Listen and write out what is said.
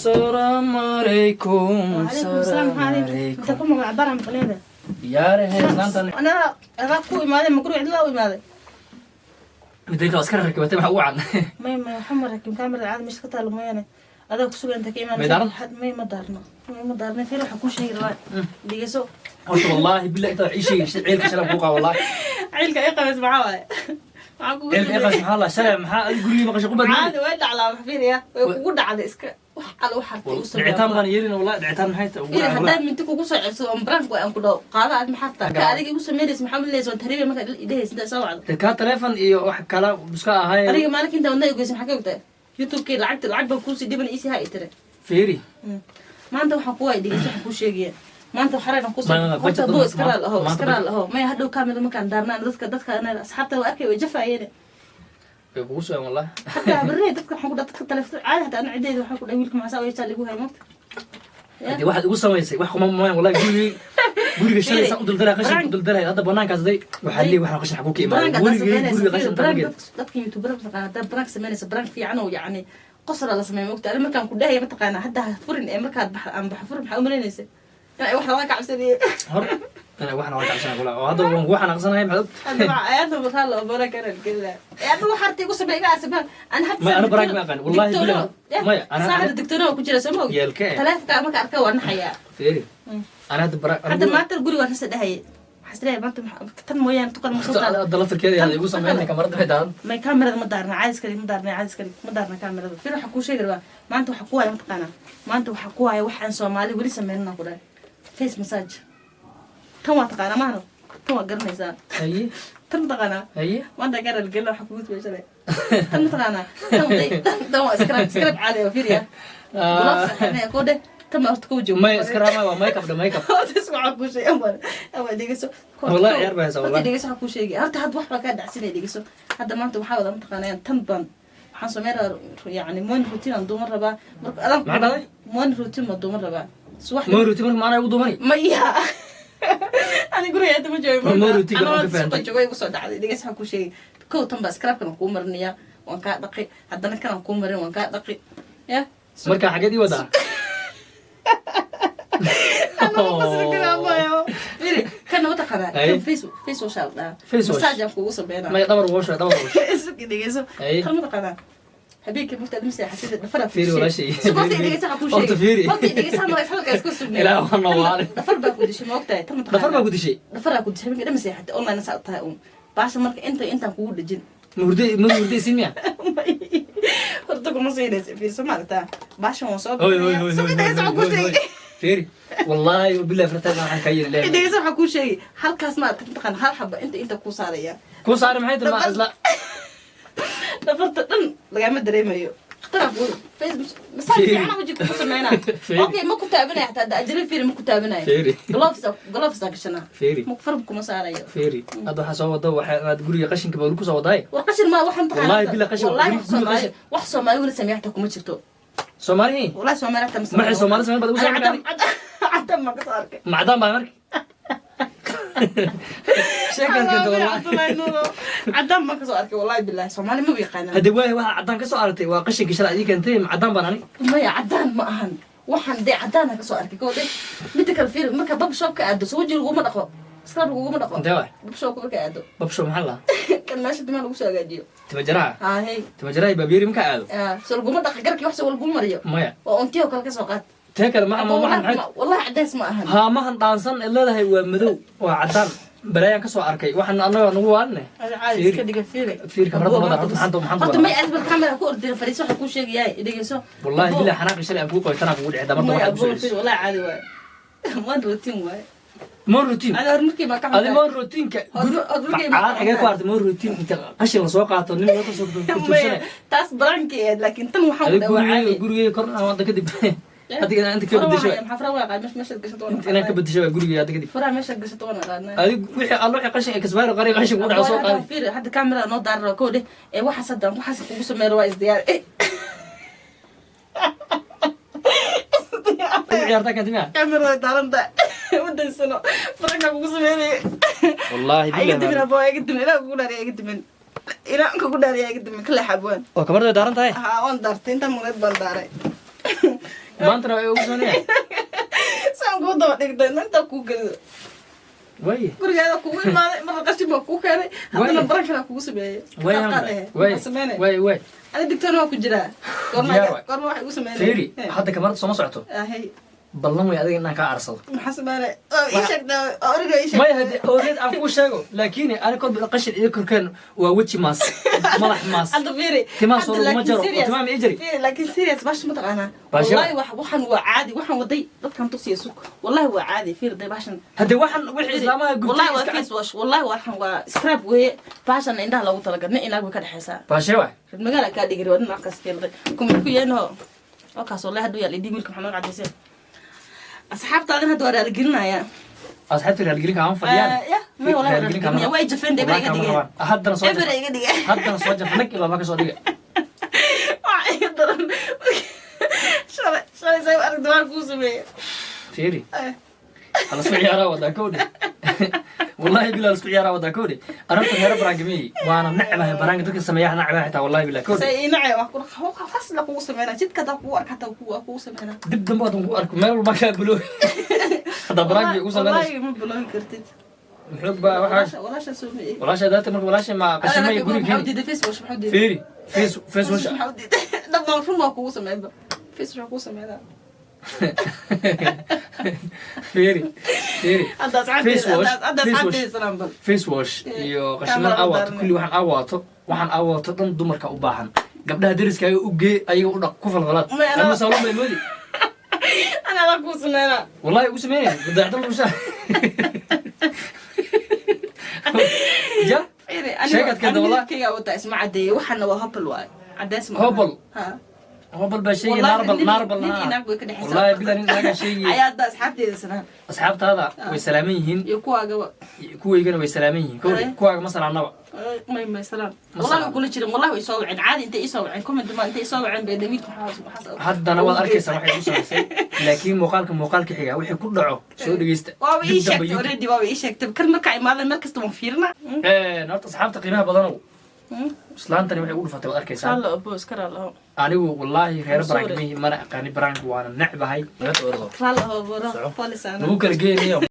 السلام عليكم. وعليكم السلام عليكم. انت كم عباره عن قليله يا رهيز انا اراكو ماذا مقروع لا ماذا بديك اسكر ركبتي waxa uu cad ما محمد ركب كاميرا عاد مش ka taalo mooyane adaa ku sugan inta ka imaan ma daarno fiir waxa ku sheegi rabaa dhigiso horta wallahi billahi inta ciishii ciilka shalay buuqa wallahi ciilka ay qabays maxaa waaye ciilka qabays maxaa la shalay maxaa guriga ma qashin qubad caadi way dhaclaa fiiriya way kugu dhacday iska wax kale wax hartay u sameeyay dhicitaan baan yeelin wallahi dhicitaan maxay tahay fiir hadaa minti kugu soo celiso on brand way aan ku dhaw qaada aad maxaa taa ka adiga igu sameeyay maxaa leeyahay soo tariiba marka idahaysa soo wacdo ka telefoon iyo wax kala iska ahay adiga maalinta wadna igu maxaa ka wada youtube kii lacag baan ku sii dhiban isi hay tire fiiri maanta waxa ku way dhigay waxa ku sheegay maanta xarayna ku soo boo iskaraal aho ma hadhow kaamil markaan daarnaan dadka ana asxaabta waa arkay way jafaayeen way kugu soo wallahi hatta barray dadka waxa ku dadka telefoon caadi hatta ana cideedu waxa ku dhawiilka macsaa way taal igu hay maanta hadii waxa igu sameysay wax kuma ma wallahi guriga shalay sa u duldaray qashin u duldaray hadda banaankaas day waxa leeyahay waxa qashin xaqu ka imaan guriga qashin tarageed dadka youtuber taqaana brank sameynaysa brank fiican oo yaani qosra la sameeyo waqti ana markaan ku dhahay ma taqaana hadda furin ee markaad aan bax furin waxa u maleynaysa يعني واحد راك عبسني انا واحد راك عبسني ولا هذا واحد نقصنا هي محدود انا بخلى برك انا الكل يعني وحرتي قصه بيقع اسباب انا حتى ما انا براك ما كان والله بالله ما انا صاحب الدكتور كنت سمو ثلاث كان ما اركا وانا حياه فيري انا هذا براك هذا ما تقولي وانا سدهي حسريه ما انت كان مويان تقول مصطفى ضلت كذا هذا يقول سمعني كاميرا هدان ما كاميرا ما دارنا عايز كذا ما دارنا كاميرا في روح كل شيء ما انت حكوها ما تقانا ما انت حكوها وحن سومالي ولي سمينا كذا فيس مساج تما تقانا ما هو تما قرنيسان اي تم تقانا اي ما انت قرر القله حكوت بيشري تم تقانا تم سكراب عالي وفيريا بلف انا كوده تم ارتكوجو ما سكراب ما ميك اب ميك اب تسمع كل شيء اول ديغسو والله يا ربي والله ديغسو كل شيء هرت هاد wax ka dhacsinay digiso hadda maanta waxa wada mataqaanayaan tan ban waxaan sameeyaa yani moon routine aan doon rabaa marka alam ma dhaday moon routine ma doon rabaa moon routine ma ana ugu doonay ma iya ani guriga inta ma joogo moon routine ka fahantay joogo igu soo dhacday digiso ku sheegay ko tan ba scrap kan ku marniya waan ka dhaqi haddana kan ku marin waan ka dhaqi ya marka xageedii wada كان وتقرا فيس وشال ده مساج أبغى وصبينا ما يدور وش إيش كده جيسو كان وتقرا حبيبي مفتاح مساحة حسيت دفرة فيري ولا شيء سبورتي اللي جيسو حكون شيء فيري جيسو ما يفعل كيس كوس لا والله وارد دفر باكودي شيء ما وقتها تم دفر باكودي شيء دفر باكودي شيء كده مساحة أونلاين ساعتها باش مرك أنت كود الجن مردي سمية هرتكم مصيرة في سمعتها باش هو صوب فيري والله وبالله فرتنا عن كير لا إذا يسمع كل شيء هل كاسمات تنتقن هل حبة أنت كوسارية كوساري محيط ما لا دفرت لقى ما دري ما يو اخترع بقول فيسبوك مساجي أنا وجهي كوسر معنا أوكي ما كنت أبني حتى أجري فيري ما كنت أبني فيري غلافز كشنا فيري مكفربكم مسارية فيري هذا حسوا ضو تقولي قشن كبر لكم سوا ضاي وقشن ما وحن والله بالله قشن والله وحصل ما يقول سمعتكم ما شفتوا سومالي والله سومالي حتى ما هي سومالي سومالي بدو سومالي عدم ما قصارك معدام بامرك شكرا كنت والله عدم ما قصارك والله بالله سومالي ما بيقانا هدي واحد عدام كسوارتي وقشن كشرا دي كنت معدام باناني ما يا عدام ما أهن وحن دي عدانا كسوارك كودي متى الفيلم مركا باب شوب كأدو سوجي الغومة دقوا سكر الغومة دقوا انت واحد باب شوب كأدو باب شوب محلها كان ماشي دمان وش أجيو تمجرها هي تمجرها بابيري مكعب سو الغومة دق جرك يحسب الغومة ريو مايا وأنتيو كل كسوقات تاكل ما والله عداس ما أهن ها ما هنطانسن إلا هي ومدو وعدان بلايا كسو أركي وحنا أنا نقول عادي كده فير كاميرا ما ضربت محنتو حط ما يعرف الكاميرا كو أردين فريسو حكون شيء جاي إذا جسوا والله بالله حناقش شلي أبوك ويتنا بقول عدا مرة واحد والله عادي واي ما روتين واي مو روتين أنا أرمكي ما كان هذا مو روتين عاد حاجة كوارت مو روتين أنت قشر سواقات ونمي لا تصور تاس برانكي لكن تنو محمد وعالي قولي كورنا ما أنت كده هذه أنت كيف بدي شوي محفرة واقع مش قشة وانا أنا كيف بدي شوي قولي هذا كده فرع مش قشة وانا هذه وحي الله يقشر كسبار غري قشر ولا سواق فير حتى كاميرا نود على كودي واحد صدق واحد يقص مير وايز ديار عيارتك أنت مين كاميرا دارن ده ودي سنة فرقنا يقص ميري والله بالله قدم من أبوي قدم لا أقول عليه قدم من إلى أنك أقول عليه قدم من كل حبوان وكبرت دارن تاي ها وان دارت أنت مريض بنداري ما أنت رأي وصلني saan kuu daba dhigtay inta kuu gelido وي gurigeeda kugu imaaday marna qashin baa kuu keenay haddana baran kale kugu sameeyey وي وي ani digtoona waa ku jiraa goorma wax igu sameynay فيري حتى كمان سو ما سعته ahay بالله وي أديك إنك أرسل maxaa sameynay ii sheegtay origa ii ما sheegtay يهدي أوريد أكو شيء لكن أنا كنت بقشر إذا كان ووجه ماس ملح ماس hadda fiiri تمام صور ما جرى تمام يجري fiiri laakiin serious bash ma taqaanaa Baasha. wallahi waxan waa caadi waxan waday dadkan tusiya suuq wallahi waa caadi fiiri day bashan هدي واحد وحي إسلامها wallahi waa قلت face wash wallahi waxan waa scrub weeye bashan indhaha lagu talagalay inaag way ka dhaxaysaa باشوا magaala ka dhigay wadna markaas fiirday kuma ku yeeno wakaas wallahi haduu yaal idii wiilka maxamed cadeysay asxaabtaadan hadda waa raaligelinaya أصحابتي رجلين كمان فديان ya may wallahi raaligelinaya way jafeen day baa iga dhigeen هذا نصوص eber iga dhigeen هذا نصوص جفنك إلا ما كسودية waa iga daran shalay say arag dawaan kuu sameeyey تيري على سوي يارا ودا كودي والله بالله سوي يارا ودا كودي أنا أنت هرب برانجمي وأنا نعمة برانج تلك السماية نعمة حتى والله بالله كودي say inacay wax ku khas la kugu sameeyna jidka da ku arka ta ku sameeyna دب دم بعض أركو ما ما كان بلو هذا برانج يوصل لنا wallahi ma bulan kartid محب وحاش walaasha sameeyey ولا شيء ذات مرة ولا شيء ما قشة ما يقولي كذي xawdida face wash xawdida فيري فيس وش dhabban run waa kugu sameeyba face wash kugu sameeyna فيري hadda asxaabtay salaam bal فيس واش iyo qashimada awaato kulli waxaan awaato dhan dumarka u baahan gabdhaha deriska ay u gee ayaga u dhaq ku falfalaad ama sawlo ma moodi ana la ku sameeyna wallahi ugu sameeyay badacda lu shaa ja sheekad kada wallahi kiga wata isma cadeey waxana waa hopel waay cadeys ma Hopel. ha هو بالبشيء ناربل والله بلا نلاقي شيء ayaa hadda asxaabteeda sanaan أصحاب هذا ويسلامين iyo kuwaagaba كوي يجون ويسلامين كوي مثلا نوع may salaam wallahi way kula jireen wallahi way soo waceen caadi intay isoo waceen comment ma intay isoo waceen bay damiirka waxaas hadda أنا والله أركز صراحة يوصل لكن مقالك حاجة وحي كل دعوة سو دقيست waa ii sheegtay already waa ii sheegtay kar marka imaadan meel kasta waan fiirna نورت أصحاب تقييمها بدنو islaantani waxay ugu dhufatay waad arkaysaa الله boos kara Allah anigu wallahi reer barangmi mana aqaani barang waana necbahay الله بورا فالسانا lagu kala geenayo